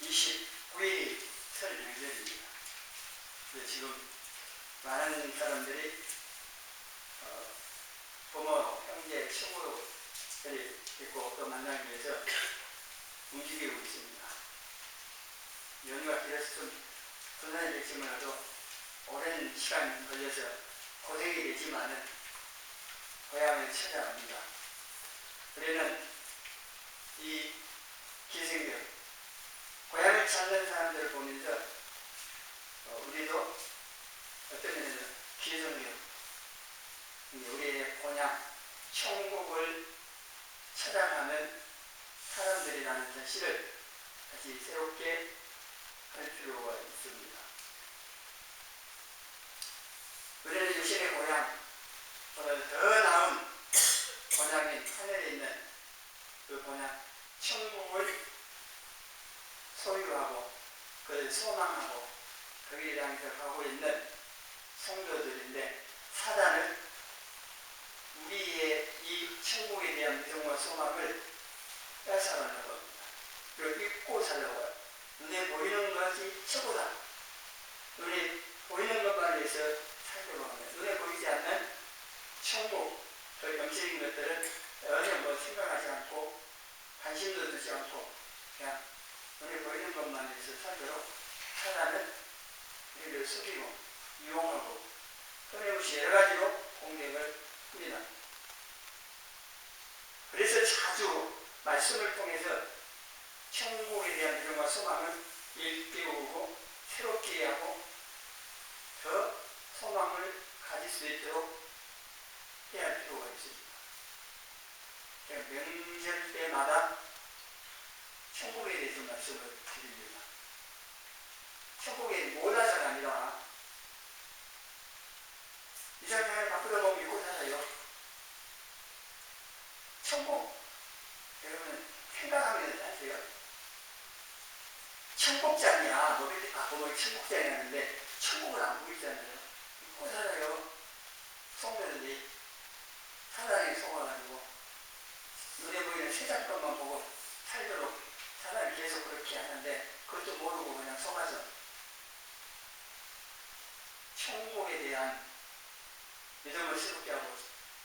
29일이 설 명절입니다. 지금 많은 사람들이 부모, 형제, 친구들이 있고 또 만나기 위해서 움직이고 있습니다. 연휴가 길어서 좀 분산이 됐지만도 오랜 시간 걸려서 고생이 되지만은 고향을 찾아갑니다. 우리는 이 기생들, 고향을 찾는 사람들을 보면서 우리도 어떤 면에서 기성경, 우리의 본향, 천국을 찾아가는 사람들이라는 사실을 다시 새롭게 할 필요가 있습니다. 우리는 육신의 고향, 보다 더 나은 본향인 하늘에 있는 그 본향, 천국을 소유하고 그를 소망하고 거기를 향해서 가고 있는 성도들인데, 사단은 우리의 이 천국에 대한 믿음과 소망을 뺏어가려고 합니다. 그리고 잊고 살려고 해요. 눈에 보이는 것이 최고다. 눈에 보이는 것만 위해서 살려고 합니다. 눈에 보이지 않는 천국, 그 영적인 것들은 전혀 생각하지 않고 관심도 두지 않고 그냥 눈에 보이는 것만 위해서 살도록 사단은 우리를 속이고 이용하고 끊임없이 여러 가지로 공격을 합니다. 그래서 자주 말씀을 통해서 천국에 대한 믿음과 소망을 일깨우고 새롭게 하고 더 소망을 가질 수 있도록 해야 할 필요가 있습니다. 명절 때마다 천국에 대해서 말씀을 드립니다. 천국에 몰라서가 아니라 이 세상을 바꾸다 보면 믿고 살아요. 천국, 여러분 생각하면 아세요? 천국장이야. 보면 천국장이 하는데 천국을 안 보이잖아요. 믿고 살아요. 성도들이 사단에 속아가지고 눈에 보이는 세상 것만 보고 살도록 사단이 계속 그렇게 하는데 그것도 모르고 그냥 속아서 천국에 대한 믿음을 새롭게 하고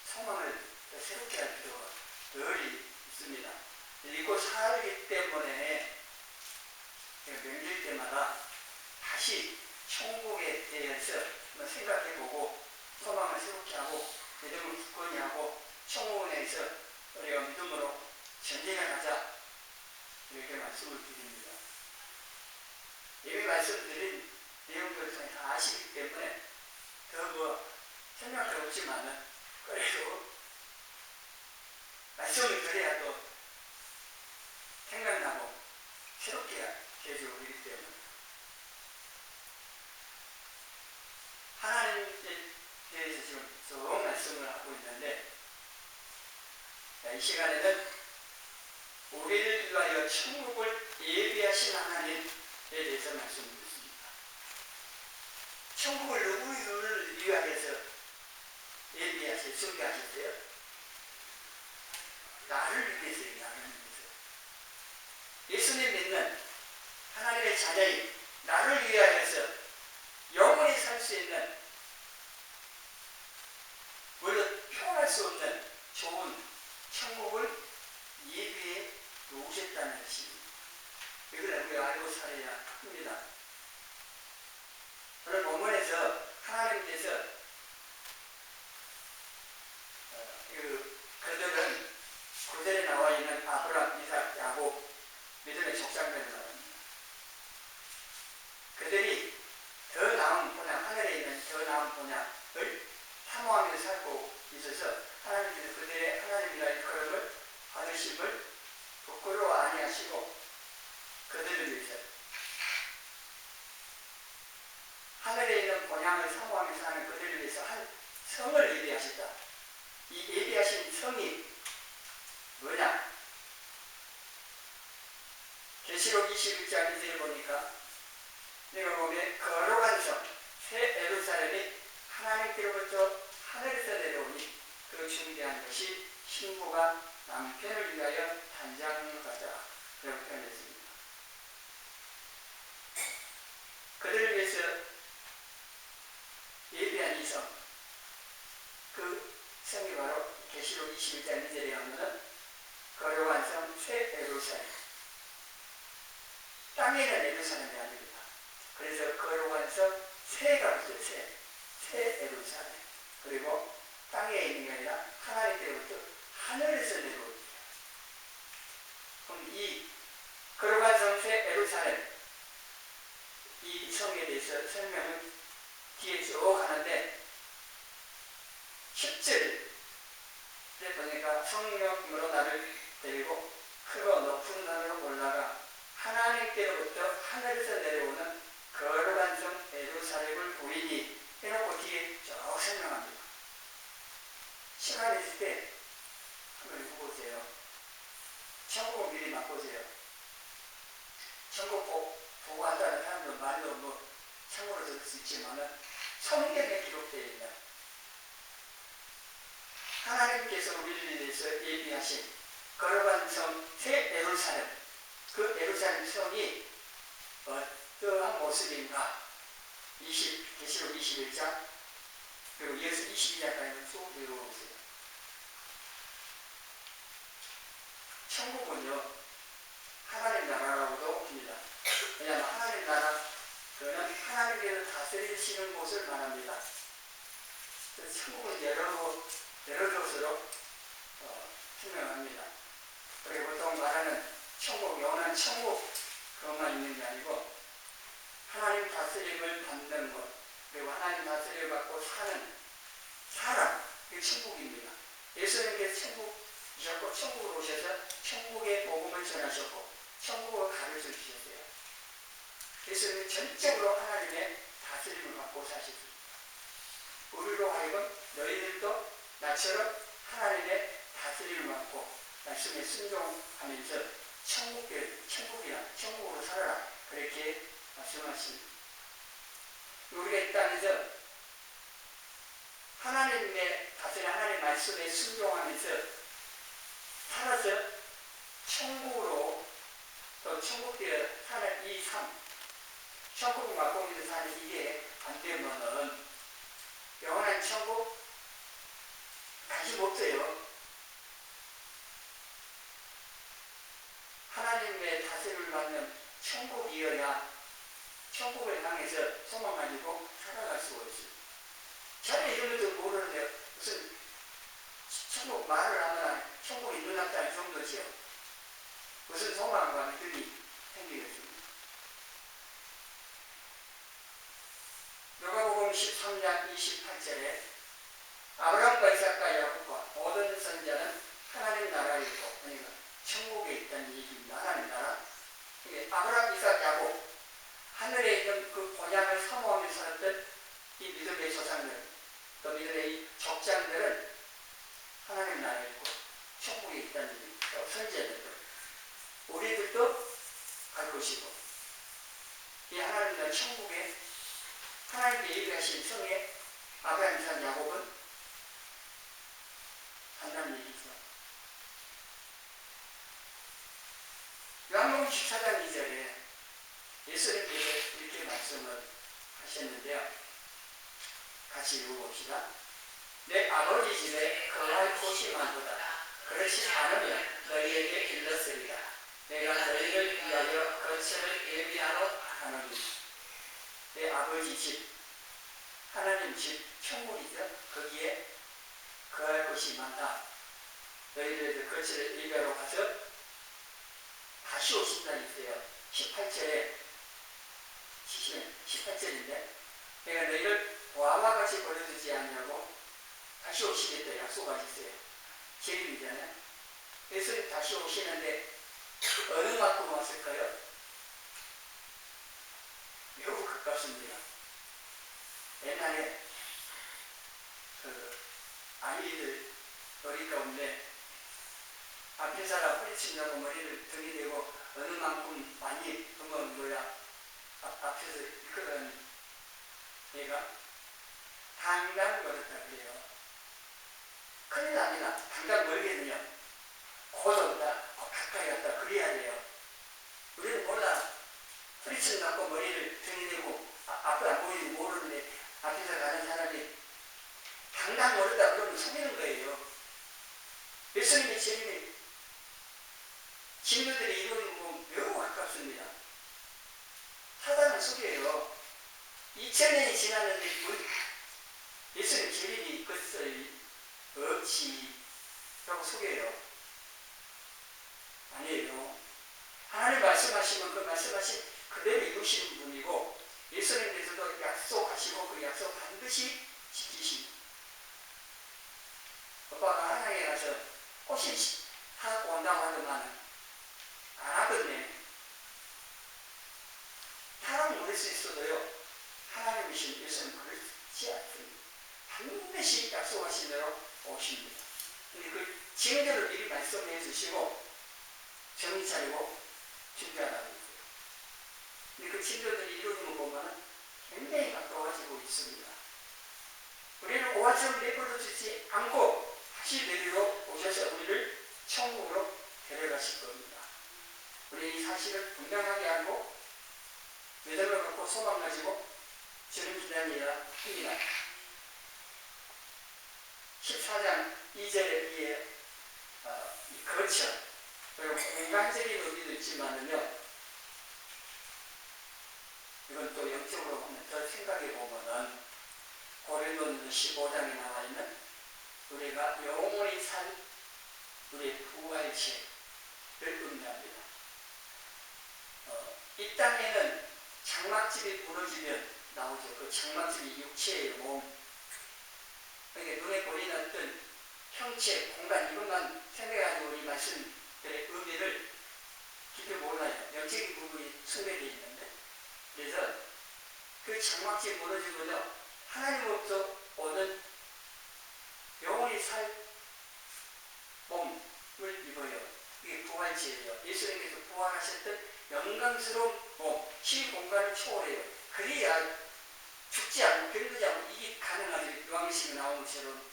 소망을 새롭게 할 필요가 늘 있습니다. 믿고 살기 때문에 명절 때마다 다시 천국에 대해서 생각해보고 소망을 새롭게 하고 믿음을 굳건히 하고 천국에 대해서 우리가 믿음으로 전쟁을 하자, 이렇게 말씀을 드립니다. 이미 말씀드린 내용들을 다 아시기 때문에 더 생각할 없지만은 그래도 말씀을 드려야 또 생각나고 새롭게 해주고 있기 때문에 하나님에 대해서 지금 좋은 말씀을 하고 있는데, 이 시간에는 우리를 위하여 천국을 예비하신 하나님에 대해서 말씀드렸습니다. 천국을 누구를 위하여서 예비하셨어요? 준비하셨어요? 나를 위해서요. 나를 위해서. 예수님 믿는 하나님의 자녀인 나를 위하여서 영원히 살 수 있는, 물론 표현할 수 없는 좋은 천국을 예비해 놓으셨다는 것입니다. 이걸 우리가 알고 살아야 합니다. 오늘 본문에서 하나님께서 그들은 구절에 나와 있는 아브라함, 이삭, 야곱 믿음의 족장들을 말합니다. 그들이 더 나은 본향, 하늘에 있는 더 나은 본향을 사모하며 살고 있어서 하나님께서 그들의 하나님이라 일컬음을 받으심을 부끄러워 아니하시고 그들을 위해서 하늘에 있는 본향을 사모하며 사는 그들을 위해서 한 성을 예비하셨다. 이 예비하신 성이 뭐냐? 계시록 21장 2절에 보니까 내가 보면 거룩한 성, 새 예루살렘이 하나님께로부터 하늘에서 내려오니 그 준비한 것이 신부가 남편을 위하여 단장하자, 이렇게 표현했습니다. 21장 2절에 하면은 거룩한 성 새 예루살렘, 땅에는 예루살렘이 아닙니다. 그래서 거룩한 성 새가 붙어요. 새 예루살렘. 그리고 땅에 있는 게 아니라 하나님께로부터 하늘에서 내려옵니다. 그럼 이 거룩한 성 새 예루살렘, 이 성에 대해서 설명은 뒤에 쭉 하는데 10절에 보니까 성령으로 나를 데리고 크고 높은 산으로 올라가 하나님께로부터 하늘에서 내려오는 거룩한 성 예루살렘을 보이니 해놓고 뒤에 쭉 설명합니다. 시간이 있을 때 한번 읽어보세요. 천국을 미리 맛보세요. 천국 보고 한다는 사람들 말로 뭐 참고로 들을 수 있지만은 성경에 기록되어 있는 하나님께서 우리를 위해서 예비하신 거룩한 성 새 예루살렘, 그 예루살렘 성이 어떠한 모습인가? 계시록 21장 그리고 이어서 22장까지 쭉 읽어보세요. 천국은요 하나님 나라라고도 합니다. 왜냐하면 하나님 나라 그는 하나님께서 다스리시는 곳을 말합니다. 그래서 천국은 여러 곳으로 설명합니다. 그리고 보통 말하는 천국, 영원한 천국 그것만 있는 게 아니고 하나님 다스림을 받는 것, 그리고 하나님 다스림을 받고 사는 사람, 그게 천국입니다. 예수님께서 천국이셨고 천국으로 오셔서 천국의 복음을 전하셨고 천국을 가르쳐 주셨어요. 예수님은 전적으로 하나님의 다스림을 받고 사셨습니다. 우리로 하여금 너희들도 나처럼 하나님의 다스림을 받고 말씀에 순종하면서 천국으로 살아라 그렇게 말씀하십니다. 우리가 이 땅에서 하나님의 다스림, 하나님의 말씀에 순종하면서 살아서 천국으로 또 천국되어 사는 이 삶, 천국을 맛보면서 사는 이게 안 되면은 영원한 천국 관심 없어요. 하나님의 다스림을 받는 천국이어야 천국을 향해서 소망 가지고 살아갈 수가 있어요. 저는 이런 것도 모르는데 무슨 천국 말을 하면 천국이 눈앞다 이 정도지요. 무슨 소망과 믿음이 생기겠습니다. 누가복음 13장 28절에 아브라함과 이삭과 야곱과 모든 선자는 하나님 나라에 있고, 그러니까 천국에 있다는 얘기입니다. 하나님 나라. 아브라함, 이삭, 야곱, 하늘에 있는 그 본향을 사모하며 살았던 이 믿음의 조상들, 또 믿음의 이 족장들은 하나님 나라에 있고, 천국에 있다는 얘기, 또 선자들도, 우리들도 갈 것이고, 이 하나님 나라 천국에 하나님께 예비하신 성에 아브라함, 이삭, 야곱은 한다는 얘기죠. 요한복음 14장 2절에 예수님께서 이렇게 말씀을 하셨는데요. 같이 읽어봅시다. 내 아버지 집에 거할 곳이 많도다. 그렇지 않으면 너희에게 일렀으리라. 내가 너희를 위하여 거처를 예비하러 가노니. 내 아버지 집, 하나님 집, 천국이죠. 거기에 거할 곳이 많다. 너희들에게 거처를 예비하러 가서 다시 오신다는 있어요. 18절인데 내가 너희를 보아와 같이 버려두지 않냐고 다시 오시겠다 약속하셨어요. 재림이잖아요. 예수님 다시 오시는데 어느 만큼 왔을까요? 매우 가깝습니다. 옛날에 아이들 머리 가운데 앞에 사람 허리친다고 머리를 등에 대고 어느 만큼 많이 한번 뭐야 앞에서 이끌어가는 얘가 당장 멀었다 그래요. 큰일 납니다. 당장 멀겠느냐. 곧 온다. 곧 가까이 갔다. 그래야 돼요. 우리는 몰라. 허리친다고 머리를 등에 대고 앞에 안 보이는 모르는데 앞에서 가는 사람이 당장 멀었다 그러면 속이는 거예요. 예수님의 재림이 진료들이 이루는 건 매우 가깝습니다. 사단은 속여요. 2000년이 지났는데 예수님 재림이 없지 라고 속여요. 아니에요. 하나님 말씀하시면 그 말씀하신 그대로 이루시는 분이고, 예수님께서도 약속하시고 그 약속 반드시 지키십니다. 오빠가 한양에 가서 꽃이 하고 온다고 하더만 안 하거든요. 사람 모를 수 있어도요, 하나님이신 예수는 그렇지 않습니다. 반드시 약속하신 대로 오십니다. 근데 그 징조를 미리 말씀해 주시고 정신 차리고 준비하라고 했어요. 근데 그 징조들이 이루어진 거 보면 굉장히 가까워지고 있습니다. 우리는 오화처럼 내버려 두지 않고 다시 내리러 오셔서 우리를 천국으로 데려가실 겁니다. 우리 이 사실을 분명하게 알고 믿음을 갖고 소망 가지고 주님 기다려야 합니다. 14장 2절에 이에 이 거쳐, 그리고 공간적인 의미도 있지만은요, 이건 또 영적으로 더 생각해 보면은 고린도전서 15장에 나와 있는 우리가 영원히 살 우리의 부활체를 의미합니다. 이 땅에는 장막집이 무너지면 나오죠. 그 장막집이 육체의 몸. 그러니까 눈에 보이는 어떤 형체, 공간, 이것만 생각해가지고 이 말씀들의 의미를 깊이 몰라요. 영적인 부분이 숙매되어 있는데. 그래서 그 장막집이 무너지면요, 하나님으로부터 오는 영원히 살 몸을 입어요. 이게 부활체예요. 예수님께서 부활하셨던 영광스러운 몸, 시공간을 초월해요. 그래야 죽지 않고 병들지 않고 이게 가능하죠. 요한계시록에 나온 것처럼.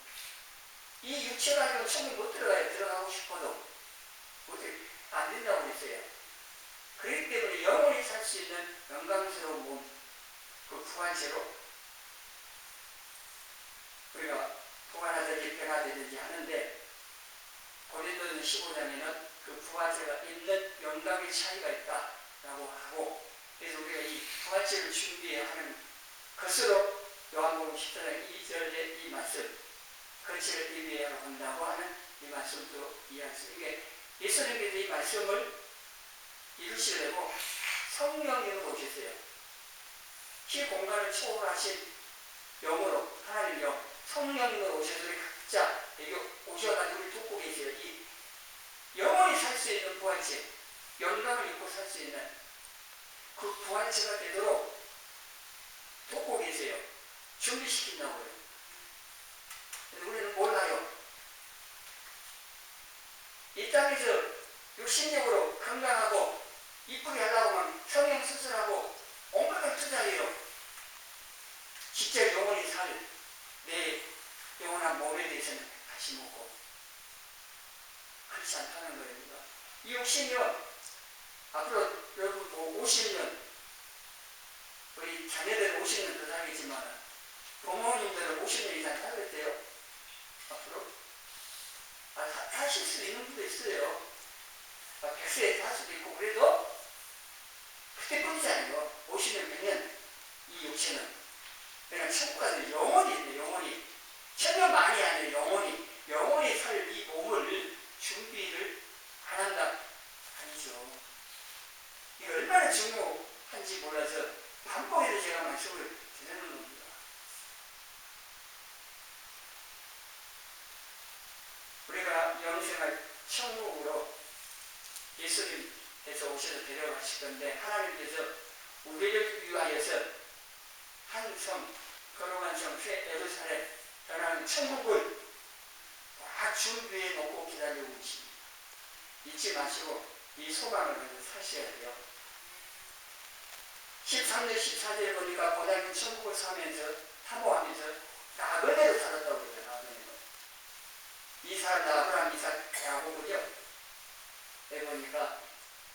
이 육체 가지고 천국 못 들어가요. 들어가고 싶어도 어떻게 안 된다고 그랬어요. 그렇기 때문에 영원히 살 수 있는 영광스러운 몸, 그 부활체로 우리가 부활하든지 변화되든지 하는데, 고린도전서 15장에는 그 부활체가 있는 영광의 차이가 있다라고 하고, 그래서 우리가 이 부활체를 준비해야 하는 것으로 요한복음 14장 2절의 이 말씀, 거치를 의미해야 한다고 하는 이 말씀도 이해할 수 있게, 예수님께서 이 말씀을 이루시려고 성령님으로 오셨어요. 시 공간을 초월하신 영으로, 하나님 영, 성령님으로 오셔서 우리 각자 여기 오셔가지고 우리 돕고 계세요. 이 영원히 살 수 있는 부활체, 영광을 입고 살 수 있는 그 부활체가 되도록 돕고 계세요. 준비시킨다고요. 근데 우리는 몰라요. 이 땅에서 육신적으로 건강하고 이쁘게 하려고 하면 성형 수술하고 온갖 걸 투자해요. 진짜 영원히 살 내 영원한 몸에 대해서는 다시 먹고 그렇지 않다는 거입니다. 이 육신이요, 앞으로 여러분 50년, 우리 자녀들 50년 더 살겠지만 부모님들은 50년 이상 살겠대요. 앞으로 사실 수 있는 분도 있어요. 100세 살 수도 있고. 그래도 그때뿐이잖아요. 50년, 100년 이 육체는. 그러니까 천국 가서 영원히 있네. 영원히. 천년 만이 아니라 영원히 살 이 몸을 준비를 안 한다. 아니죠. 이게 얼마나 중요한지 몰라서 반복해서 제가 말씀을 드리는 겁니다. 우리가 영생할 천국으로 예수님께서 오셔서 데려가실 건데, 하나님께서 우리를 위하여서 한 성, 거룩한 성, 새 예루살렘, 떠나는 천국을 다 준비해 놓고 기다리고 계십니다. 잊지 마시고 이 소망을 가지고 사셔야 돼요. 13절, 14절에 보니까 고등학교 천국을 사면서, 탐호하면서 나그네로 살았다고 그러죠. 나그네로. 이삭, 아브라함, 이삭, 야고보죠. 여기 보니까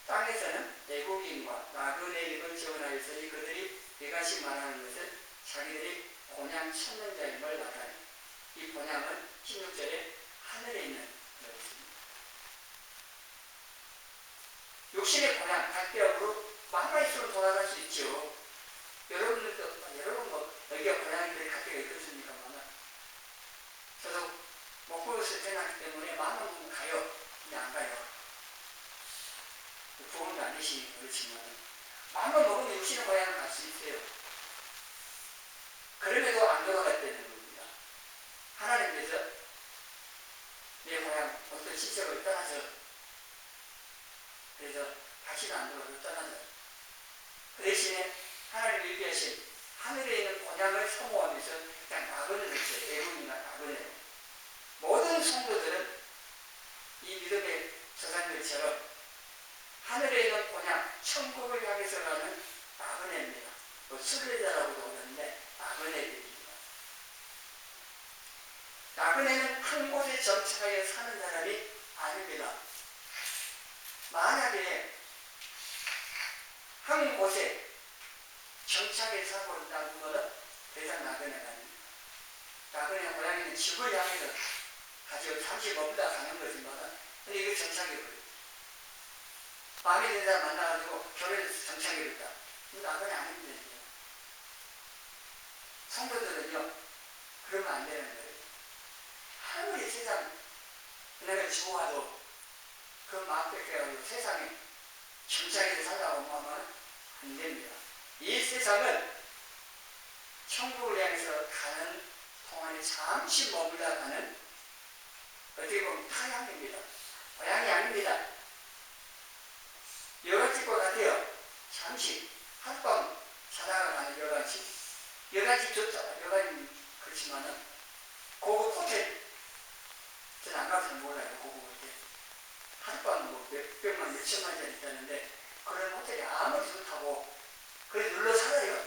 땅에서는 애국인과 나그네임을 지원하였으니 그들이 이같이 말하는 것은 자기들이 본향 찾는 자임을 나타내. 이 본향은 16절에 하늘에 있는 것입니다. 육신의 고향, 갈대하고 마음만 있으면 돌아갈 수 있죠. 여러분들도, 여러분 여기가 고향인데 갈 데가 있겠습니까만, 저도 목포에서 태어났기 때문에 마음만 보면 가요. 근데 안 가요. 부모도 안 계시니까 그렇지만, 마음만 먹으면 육신의 고향을 갈 수 있어요. 그럼에도 안 돌아갔다는 겁니다. 하나님께서 내 고향, 어떤 시적을 떠나서, 그래서 다시는 안 돌아가고 떠나서, 그 대신에 하나님이 얘기하신 하늘에 있는 고향을 사모하면서 그냥 나그네를 했어요. 애군이나 나그네. 모든 성도들은 이 믿음의 저자들처럼 하늘에 있는 고향, 천국을 향해서 가는 나그네입니다. 또 순례자라고도 하는데 나그네들입니다. 나그네는 한 곳에 정착하여 사는 사람이 아닙니다. 만약에 한 곳에 정착해 살고 있다는 것은 대상 나그네가 아닙니다. 나그네는 고향에는 집을 향해서 가지고 잠시 머무다 가는 거지만, 근데 이거 정착해버려요. 마음에 드는 사람 만나가지고 결혼해서 정착해버렸다. 이거 나그네 아닙니다. 성도들은요, 그러면 안 되는 거예요. 아무리 세상 은혜를 좋아도 그 마음 뺏겨가지고 세상에 정착해서 살라고 하면 안 됩니다. 이 세상은 천국을 향해서 가는 동안에 잠시 머물다 가는, 어떻게 보면 타향입니다. 고향이 아닙니다. 여관집과 같아요. 잠시 하룻밤 자다가 가는 여관집. 여관집 좋죠. 여관이 그렇지만은 고급 호텔, 저는 안 가서 몰라요. 고급 호텔. 하룻밤 뭐 몇백만, 몇천만 원짜리 있다는데, 그런 호텔이 아무리 좋다고 그래 눌러 살아요?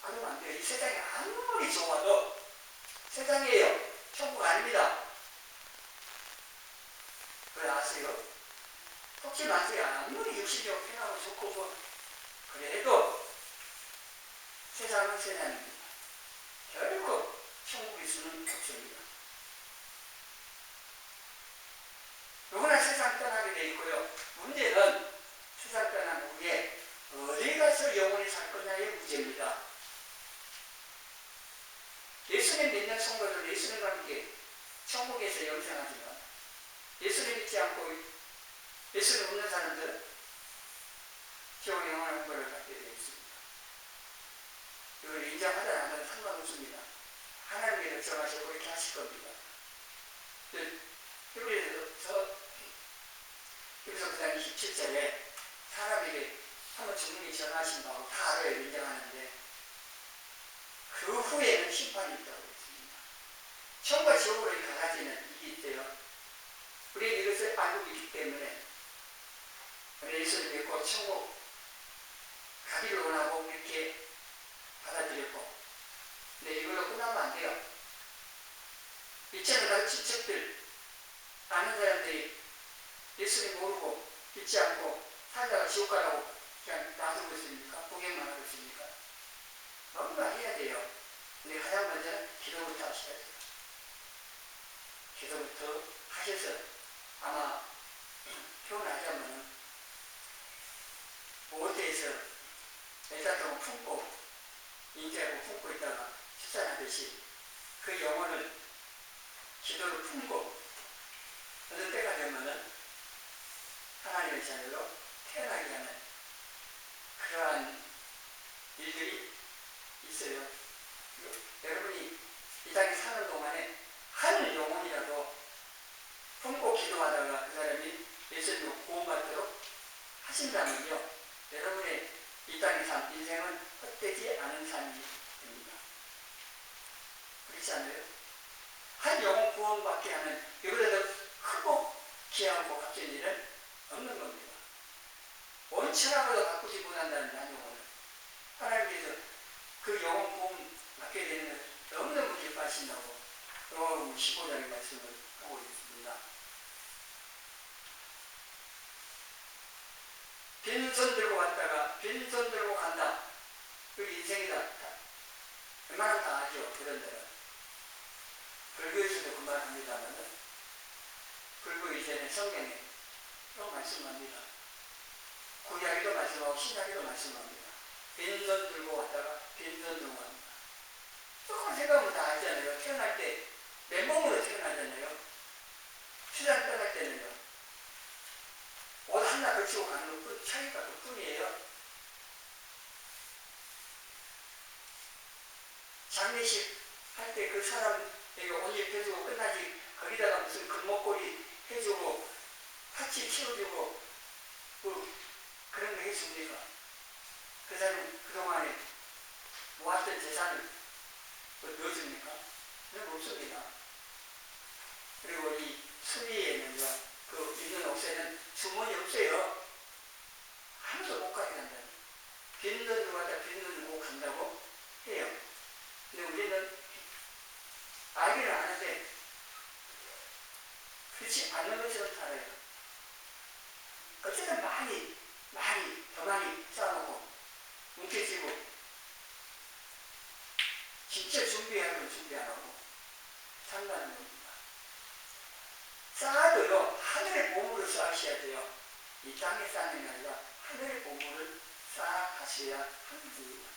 그러면 안 돼요. 이 세상이 아무리 좋아도 세상이에요. 천국 아닙니다. 그걸 아세요? 속지 마세요. 아무리 육신적으로 편하고 좋고 뭐 그래도 세상은 세상입니다. 결코 천국일 수는 없습니다. 누구나 세상 떠나게 돼 있고요. 문제는 세상 떠난 후에 어디 가서 영원히 살 거냐의 문제입니다. 예수님 믿는 성도들, 예수님과 함께 천국에서 영생하지만, 예수님 믿지 않고 예수님 없는 사람들은 지옥 영원한 벌을 받게 되어 있습니다. 이걸 인정하든 안 하든 상관없습니다. 하나님께서 정하시고 그렇게 하실 겁니다. 히브리서 9장 27절에 사람에게 한번 죽는 게 정하신 바고 다 알아야 인정하는데, 그 후에는 심판이 있다고 했습니다. 천과 지옥으로 가라지는 이게 있대요. 우리는 이것을 알고 있기 때문에 우리 예수를 믿고 천국 가기를 원하고 이렇게 받아들였고, 근데 이걸로 끝나면 안 돼요. 이처럼 다른 지척들, 아는 사람들이 예수를 모르고 믿지 않고 살다가 지옥 가라고 그냥 놔두고 있습니까? 구경만 하고 있습니까? 뭔가 해야 돼요. 근데 가장 먼저 기도부터 하셔야 돼요. 기도부터 하셔서 아마 표현하자면 모태에서 일단 동안 품고 인지하고 품고 있다가 출산하듯이 그 영혼을 기도를 품고 어느 때가 되면은 하나님의 자녀로 태어나게 하는 그러한 일들이 있어요. 여러분이 이 땅에 사는 동안에 한 영혼이라도 품고 기도하다가 그 사람이 예수님으로 구원받도록 하신다면요, 여러분의 이 땅의 삶, 인생은 헛되지 않은 삶이 됩니다. 그렇지 않아요? 한 영혼 구원받게 하는 이보다 더 크고 귀하고 값진 일은 없는 겁니다. 원천하고도 바꾸지 못한다는 한 영혼을 하나님께서 그 영혼 구원 받게 되는 것을 너무너무 기뻐하신다고 로마서 15장의 말씀을 하고 있습니다. 빈손 들고 왔다가 빈손 들고 간다. 그 인생이다. 웬만하면 다 하죠. 그런 데는. 불교에서도 그말 합니다만, 불교 이전에 성경에 라고 말씀합니다. 구약에도 말씀하고 신약에도 말씀합니다. 빈손 들고 왔다가 빈손 들고 갑니다. 조금 생각하면 다 알잖아요. 태어날 때 맨몸으로 태어나잖아요. 출산 떠날 때는요. 옷 하나 걸치고 가는 것 차이가 그뿐이에요. 장례식 할 때 그 사람에게 옷 입혀주고 끝나지 거기다가 무슨 금목걸이 해주고 같이 치워주고 그런 거 해줍니까? 그 사람 그동안에 모았던 재산을 넣어줍니까? 그런 거 없습니다. 그리고 이 수리에는요, 그 있는 옷에는 주머니 없어요. 아무도 못 가게 한다니. 빈 돈 들고 왔다 빈 돈 들고 간다고 해요. 근데 우리는 알기는 아는데 그렇지 않는 것처럼 살아요. 어쨌든 더 많이 쌓아놓고 뭉개지고 진짜 준비하는 건 준비 안 하고 산다는 겁니다. 쌓아도요, 하늘의 보물을 쌓으셔야 돼요. 이 땅에 쌓는 게 아니라 하늘의 보물을 쌓아가셔야 하는 겁니다.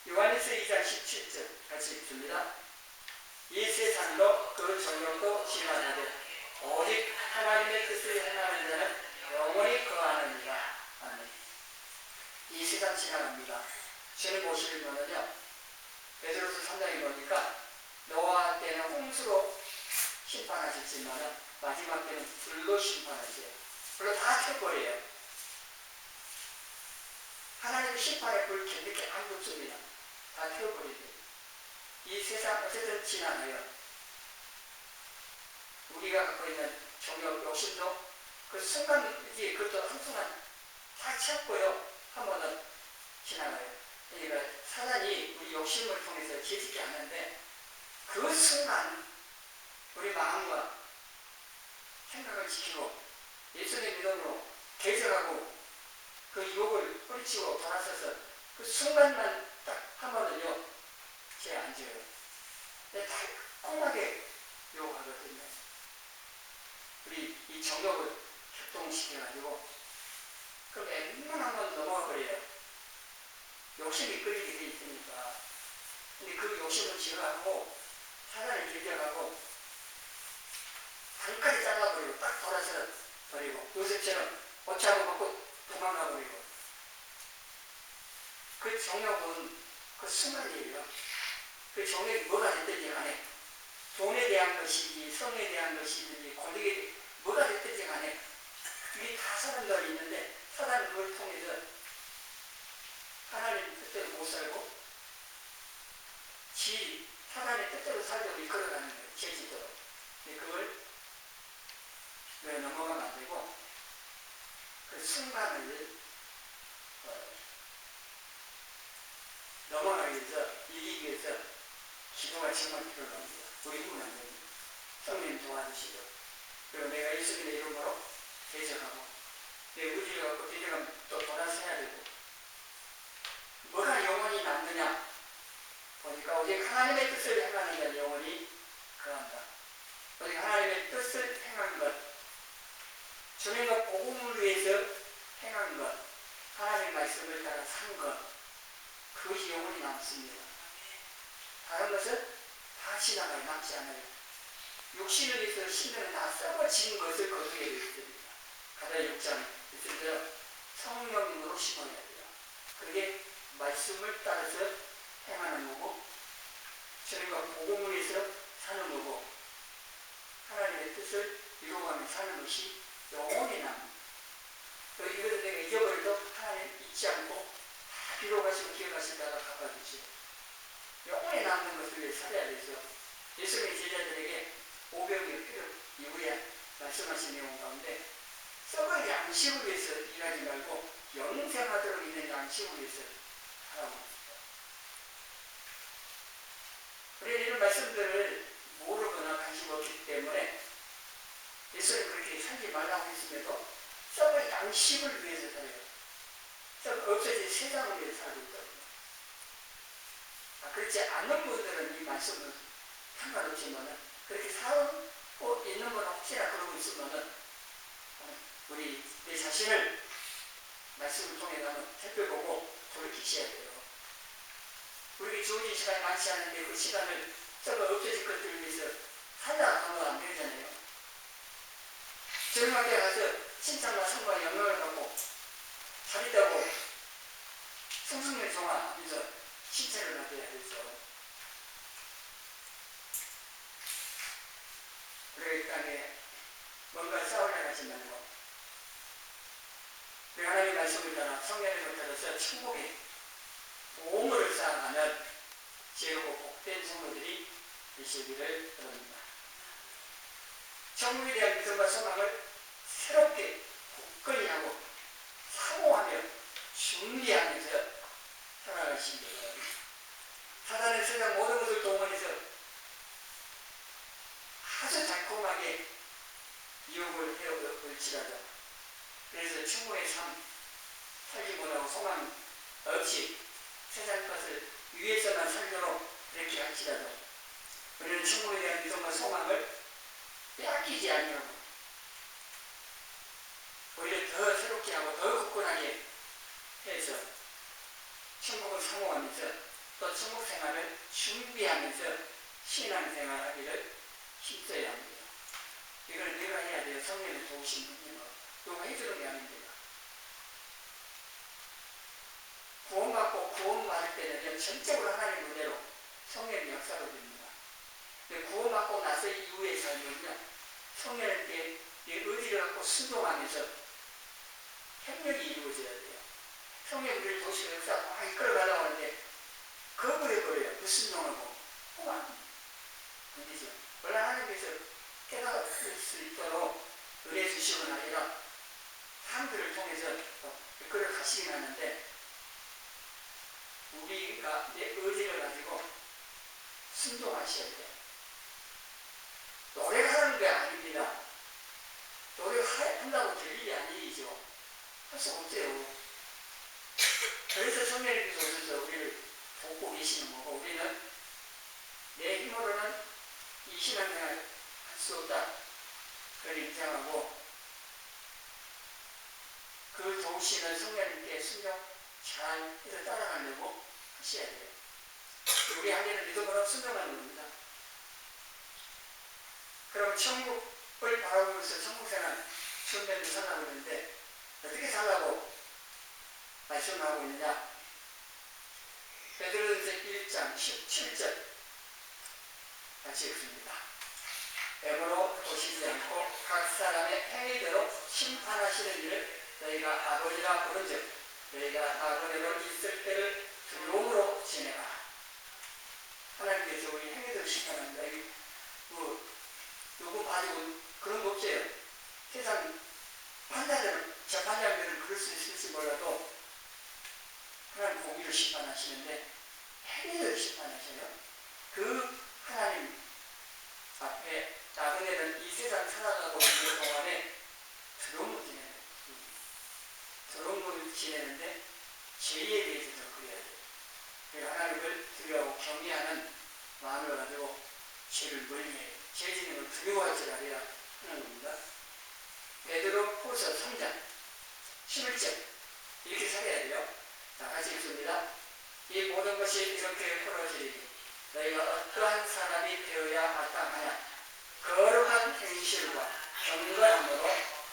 요한일서 2장 17절 같이 읽습니다. 이 세상도 그 정욕도 지나가되 오직 하나님의 뜻을 행하는 자는 영원히 거하느니라. 아멘. 이 세상 지나갑니다. 주님 보시면은요, 베드로서 3장에 보니까 노아 때는 홍수로 심판하셨지만 마지막 때는 불로 심판하세요. 불로 다 켜버려요. 하나님의 심판에 불 견딜 게 아무도 없습니다. 다 켜버리죠. 이 세상 어쨌든 지나가요. 우리가 갖고 있는 정욕, 욕심도 그 순간이지, 그것도 한순간 다 채웠고요. 한 번은 지나가요. 그러니까 사단이 우리 욕심을 통해서 지지게 하는데 그 순간 우리 마음과 생각을 지키고 예수의 믿음으로 개척하고 그 유혹을 뿌리치고 돌아서서 그 순간만 딱 하면은요, 죄 안 지어요. 근데 달콤하게 유혹하거든요. 우리 이 정욕을 협동시켜가지고 그럼 웬만한 건 넘어가 버려요. 욕심이 끌리게 돼 있으니까. 근데 그 욕심을 지어가고 사단을 길겨가고 단까지 잘라버리고 딱 돌아서 버리고 요셉처럼 옷차고 먹고 도망가 버리고. 그 정욕은 그 순간이에요. 그 정욕이 뭐가 됐든지 간에 돈에 대한 것이지 성에 대한 것이든지 권력에 뭐가 됐든지 간에 그게 다 사람들이 있는데 사단은 그걸 통해서 하나님 뜻대로 못 살고 사단의 뜻대로 살려고 이끌어가는 거예요. 제지도로. 근데 그걸 왜 넘어가면 안 되고 그 순간을 넘어가기 위해서 이기기 위해서 기도가 정말 필요합니다. 우리 힘은 안 됩니다. 성령 도와주시죠. 그리고 내가 예수님의 이름으로 대적하고 내 의지를 갖고 대적하면 또 돌아서야 되고 뭐가 영원히 남느냐 보니까 오직 하나님의 뜻을 행하는 자 영원히 거한다. 오직 하나님의 뜻을 행한 것, 주님과 복음을 위해서 행한 것, 하나님의 말씀을 따라 산 것, 그것이 영원히 남습니다. 다른 것은 다 지나가요. 남지 않아요. 육신을 위해서 신들은 다 썩어진 것을 거두게 되어 있습니다. 가다 6장 있습니다. 성령으로 심어야 돼요. 그게 말씀을 따라서 행하는 거고 주님과 복음을 위해서 사는 거고 하나님의 뜻을 이루어가며 사는 것이 영원히 남습니다. 이것을 내가 잊어버려도 하나님 잊지 않고 다 기록하시고 기억하시다가 갚아주시고 영원히 남는 것을 위해 살아야 되죠. 예수님의 제자들에게 오병이어 필요 이후에 말씀하신 내용 가운데 썩을 양식을 위해서 일하지 말고 영생하도록 있는 양식을 위해서 하라고 합니다. 우리는 이런 말씀들을 모르거나 관심 없기 때문에 예수님 그렇게 살지 말라고 했음에도 썩을 양식을 위해서 살아요. 썩 없어진 세상을 위해서 살고 있거든요. 그렇지 않는 분들은 이 말씀은 상관없지만 그렇게 살고 있는 건 혹시나 그러고 있으면 우리 내 자신을 말씀을 통해 한번 살펴보고 돌이키셔야 돼요. 우리에게 주어진 시간이 많지 않은데 그 시간을 썩어 없어질 것들을 위해서 살아가면 안 되잖아요. 저녁에 가서 칭찬과 성과 영광을 받고 잘했다고 성승을 종합하면서 칭찬을 받아야 되죠. 우리 이 땅에 뭔가 싸우려 하지 말고 우리 하나님의 말씀을 따라 성령을 따라서 천국에 보물을 쌓아가는 지혜롭고 복된 성도들이 되시기를 바랍니다. 천국에 대한 믿음과 소망을 새롭게 굳건히 하고 사모하며 준비하면서 살아가시기 바랍니다. 사단은 세상 모든 것을 동원해서 아주 달콤하게 유혹을 해올지라도 그래서 천국의 삶 살기 못하고 소망 없이 세상 것을 위해서만 살도록 이렇게 할지라도 우리는 천국에 대한 믿음과 소망을 빼앗기지 아니하고 오히려 더 새롭게 하고 더 굳건하게 해서 천국을 사모하면서 또 천국 생활을 준비하면서 신앙생활하기를 힘써야 합니다. 이걸 내가 해야 돼요. 성령을 도우신 분이 누가 해주는 게 아닙니다. 구원받고 구원받을 때는 전적으로 하나님 그대로 성령의 역사가 됩니다. 구원받고 나서 이후의 삶은요, 성령께 의지를 갖고 순종하면서 협력이 이루어져야 돼요. 성령이 우리를 도시의 역사 막 이끌어가려고 하는데 거부해버려요. 불순종하고. 안 되죠. 원래 하나님께서 깨달을 수 있도록 은혜 주시는 아니라 사람들을 통해서 이끌어 가시긴 하는데 우리가 내 의지를 가지고 순종하셔야 돼요. 노력하는 게 아닙니다. 노력한다고 될 일이 아니죠. 할 수 없어요. 그래서 성령님께서 오셔서 우리를 돕고 계시는 거고 우리는 내 힘으로는 이 신앙생활 할 수 없다. 그걸 인정하고 그 도우시는 성령님께 순종 잘 해서 따라가려고 하셔야 돼요. 우리 한계는 믿음으로 순종하는 겁니다. 그럼 천국을 바라보면서 천국생활 순면도 살라고 있는데 어떻게 살라고 말씀하고 있느냐? 베드로전서 1장 17절 같이 읽습니다. 애고로 보시지 않고 각 사람의 행위대로 심판하시는 일을 너희가 아버지라 부른즉 너희가 아버지로 있을 때를 두려움으로 지내라. 하나님께서 우리 행위대로 심판합니다. 누구 가지고 그런 거 없어요. 세상 판사들은 재판장들은 그럴 수 있을지 몰라도 하나님 공의를 심판하시는데 행위대로 심판하셔요. 그 하나님 앞에 나그네는 이 세상 살아가고 있는 동안에 두려움을 지내요. 두려움을 지내는데 죄에 대해서도 그래야 돼요. 그래서 하나님을 두려워하고 경외하는 마음을 가지고 죄를 멀리해요. 죄 짓는 걸 두려워하지 말아야 하는 겁니다. 베드로후서 3장 11절 이렇게 살아야 돼요. 자, 같이 읽습니다. 이 모든 것이 이렇게 풀어지리니 너희가 어떠한 사람이 되어야 마땅하냐. 거룩한 행실과 경건함으로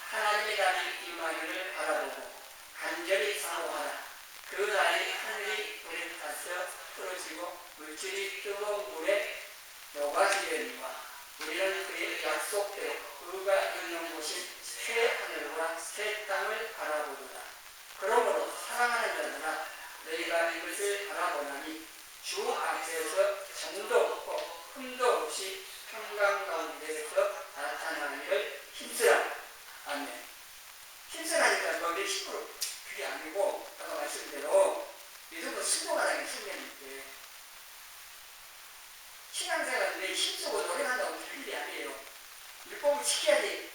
하나님의 날이 임하기를 바라보고 간절히 사모하라. 그 날이 하늘이 불에 타서 떨어지고 물질이 뜨거운 물에 녹아지려니와 우리는 그의 약속대로 그가 있는 곳인 새 하늘과 새 땅을 바라보도다. 그러므로 사랑하는 자들아 너희가 이것을 바라보나니 주 앞에서 정도 없고 흠도 없이 평강 가운데에서 나타나기를 힘쓰라. 아멘. 힘쓰라니까 너희 힘으로 그게 아니고 아까 말씀대로 믿음으로 순종하라는 신념인데 신앙생활은 내 힘쓰고 노력한다고 될 일이 아니에요. 율법을 지켜야지.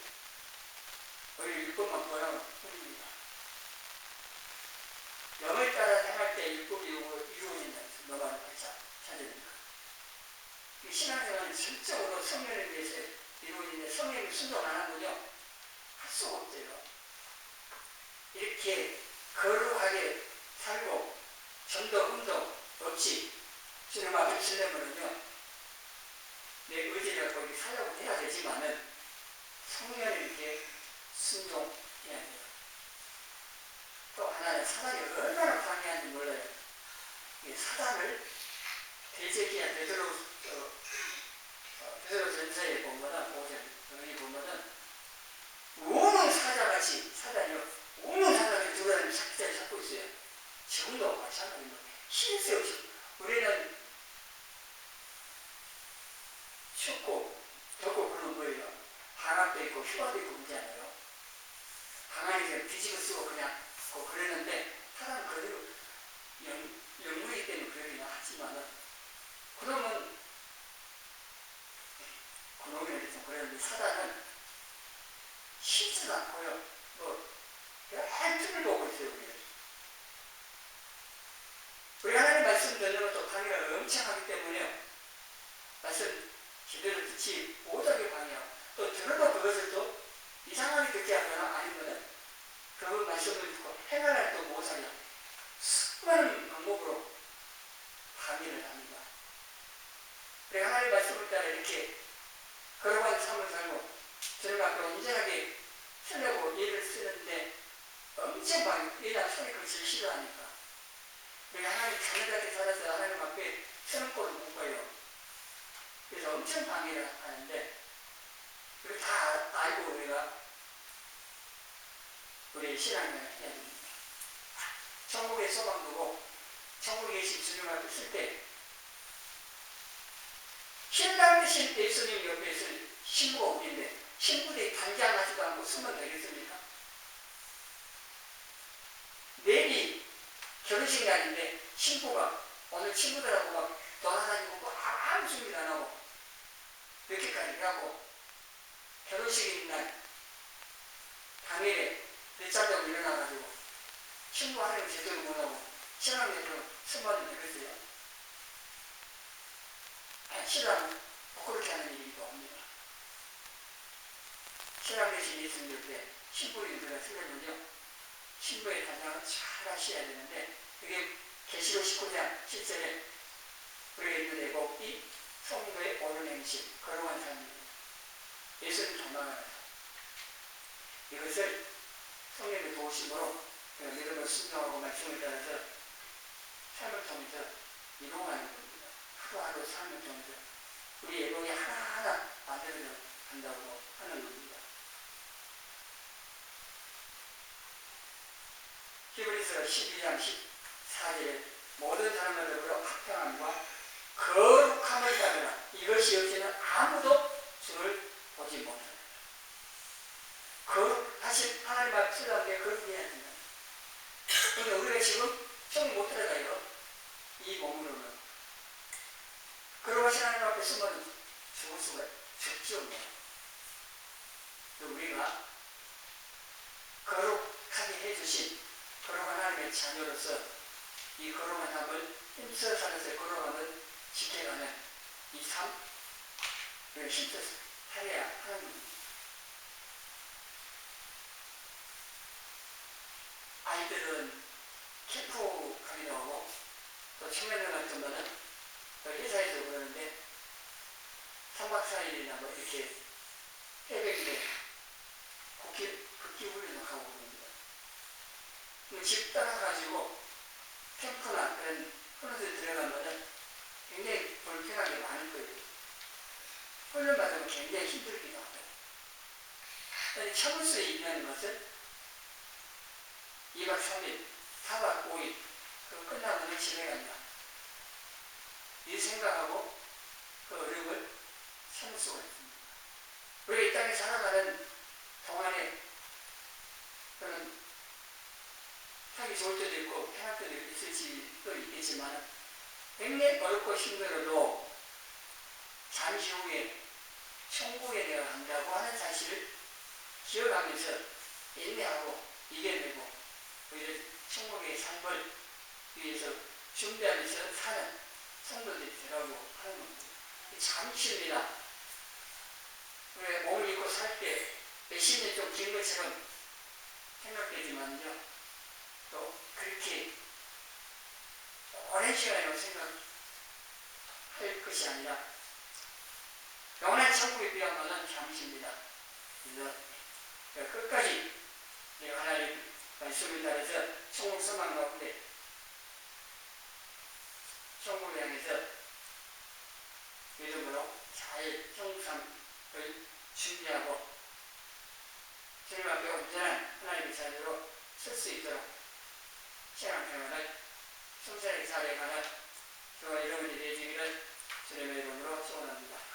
우리 율법만 보면 뿐입니다. 영을 따라 행할 때 율법이 이루어진다는 너만 찾아냅니다. 이 신앙생활은 전적으로 성령에 대해서 이루어지는데 성령을 순종 안 하면요 할 수 없어요. 이렇게 거룩하게 살고 전도 흠도 없이 주님 앞에 서려면요, 내 의지를 거기 살려고 해야 되지만은 성령을 이렇게 순종해야 돼요. 또 하나는 사단이 얼마나 방해하는지 몰라요. 이 사단을 대적해야 베드로전서에 보면은 여기 보면은 우는 사자같이 사단이요, 우는 사자같이 두 사람이 자기를 잡고 있어요. 지금도 마찬가지입니다. 쉴 새 없이 우리는 춥고 덥고 그러는 거예요. 방학도 있고 휴가도 있고 그러잖아요. 방학에 뒤집어 쓰고 그냥 그러는데 사람은 그래도 영무이기 때문에 그러긴 하지만은 그러면 그놈이 좀 그러는데 사단은 쉬지도 않고요. 한 틈을 보고 있어요. 우리 하나님 말씀 듣는 것도 방해가 엄청 하기 때문에 말씀 제대로 듣지 못하게 방해하고 또 들어도 그것을 또 이상하게 듣게 하거나 아니면은 그 말씀을 듣고 행하는 또 못하게 수많은 방법으로 방해를 합니다. 우리 하나님 말씀을 따라 이렇게 거룩한 삶을 살고 주님 앞에 온전하게 쓰려고 일을 쓰는데 엄청 방해, 왜냐하면 손이 그걸 제일 싫어하니까. 우리 하나님 자녀답게 살아서 하나님 앞에 서는 꼴을 못 봐요. 그래서 엄청 방해를 하는데 그걸 다 알고 우리가 우리 신앙을 해야 됩니다. 천국의 소망 두고 천국에 계신 주님 앞에 있을 때 신랑 되신 예수님 옆에 있을 신부가 우리인데 신부들이 단장하지도 않고 쓰면 되겠습니까? 내일이 결혼식 날인데 신부가 오늘 친구들하고 막 돌아다니고 뭐 아무 준비도 안 하고 늦게까지 가고 결혼식 날 당일에 늦잠 자고 일어나가지고 친구 하나님 제대로 못하고 신랑 옆으로 승관을 내렸어요. 신랑 그렇게 하는 일이 또 옵니다. 신랑 대신 예수님 옆에 신부를 우리가 쓰려면요, 신부의 단장을 잘 하셔야 되는데 그게 계시록 19장 7절에 우리의 있는 애곡이 성도의 옳은 행실, 거룩한 삶입니다. 예수님 도망하는 이것을 성령의 도우심으로 믿음을 순종하고 말씀을 따라서 삶을 통해서 이루어가는 겁니다. 하루하루 삶을 통해서 우리 애곡이 하나하나 만들어져 간다고 하는 겁니다. 히브리서 12장 14절에 모든 사람을 더불어 화평함과 거룩함을 따르라. 이것이 없이는 아무도 주를 보지 못합니다. 사실 하나님 앞에 쓰려는 게 거룩해야 됩니다. 그런데 우리가 지금 손이 못 들어가요. 이 몸으로는. 거룩하신 하나님 앞에 쓰면 죽을 수가 없죠. 우리가 거룩하게 해주신 거룩한 하나님의 자녀로서 이 거룩한 삶을 힘써 살아서 거룩함을 지켜가는 이 삶을 힘써 살아야 하는 겁니다. 아이들은 캠프 가기도 하고 또 청년들 같은 거는 회사에서 그러는데 3박 4일이나 뭐 이렇게 새벽에 극기 훈련을 하고 그럽니다. 집 떠나가지고 캠프나 그런 훈련소에 들어가면 굉장히 불편하게 많을 거예요. 훈련 받으면 굉장히 힘들기도 하고요. 그런데 참을 수 있는 것은 2박 3일, 4박 5일, 그 끝나면 집에 간다. 이 생각하고 그 어려움을 참을 수가 있습니다. 우리가 이 땅에 살아가는 동안에 그런 하기 좋을 때도 있고 편할 때도 있을 수도 있겠지만 굉장히 어렵고 힘들어도 잠시 후에 천국에 내가 간다고 하는 사실을 기억하면서 인내하고 이겨내고 우리를 천국의 삶을 위해서 준비하면서 사는 성도들이 되라고 하는 겁니다. 잠시입니다. 왜 몸을 입고 살 때 몇십 년 좀 긴 것처럼 생각되지만요. 또 그렇게 오랜 시간이라고 생각할 것이 아니라 영원한 천국에 비하면 잠시입니다. 그래서 끝까지 하나님 말씀을 따라서 천국 소망 가운데 천국을 향해서 믿음으로 잘 성삼을 준비하고 주님 앞에 온전한 하나님의 자녀로 설 수 있도록 신앙생활을 성실하게 살아가는 저와 여러분이 되시기를 주님의 이름으로 소원합니다.